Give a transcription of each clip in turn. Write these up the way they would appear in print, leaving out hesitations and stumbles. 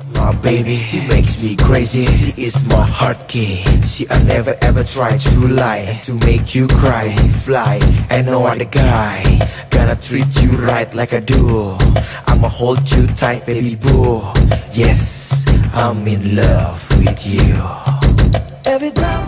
My baby, she makes me crazy. She is my heart key. She I never ever try to lie to make you cry. We fly, and no other guy gonna treat you right like I do. I'ma hold you tight, baby boo. Yes, I'm in love with you. Every time.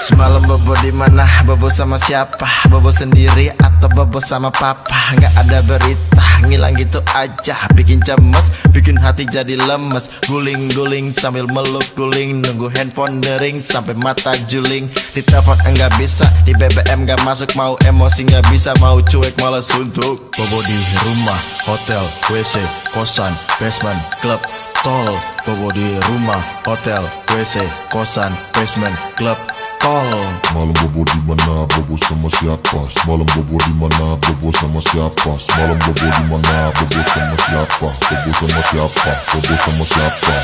Semalam bobo di mana? Bobo sama siapa? Bobo sendiri atau bobo sama papa? Nggak ada berita, ngilang gitu aja. Bikin cemas, bikin hati jadi lemes. Guling-guling sambil meluk guling. Nunggu handphone dering sampai mata juling. Di telepon enggak bisa, di BBM nggak masuk. Mau emosi nggak bisa, mau cuek malah suntuk. Bobo di rumah, hotel, WC, kosan, basement, klub, tol. Bobo di rumah, hotel, WC, kosan, basement, klub, tol. Semalam bobo di mana? Bobo sama siapa? Semalam bobo di mana? Bobo sama siapa? Semalam bobo di mana? Bobo sama siapa? Bobo sama siapa? Bobo sama siapa?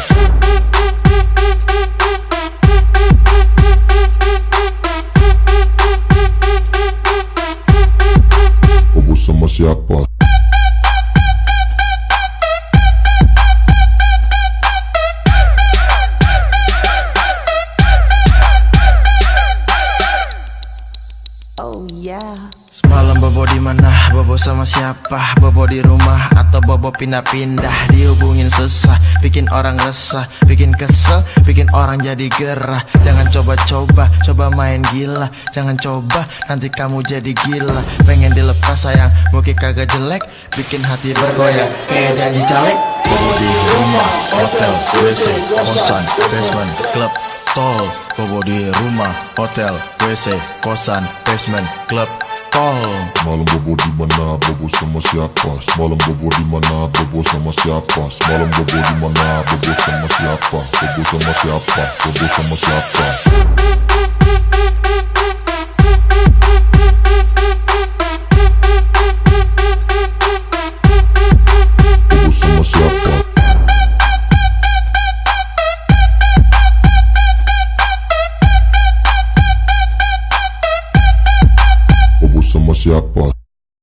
Bobo sama siapa? Oh yeah. Semalam bobo di mana? Bobo sama siapa? Bobo di rumah atau bobo pindah-pindah? Dihubungin susah, bikin orang resah, bikin kesel, bikin orang jadi gerah. Jangan coba-coba, coba main gila. Jangan coba, nanti kamu jadi gila. Pengen dilepas sayang, mungkin kagak jelek, bikin hati bergoyang kayak janji caleg. Bobo di rumah, hotel, WC, kosan, basement, klub, tol. Bobo di rumah, hotel, WC, kosan, basement, klub, tol. Semalam bobo di mana? Bobo sama siapa? Semalam bobo di mana? Bobo sama siapa? Semalam bobo di mana? Bobo sama siapa? Bobo sama siapa? Bobo sama siapa?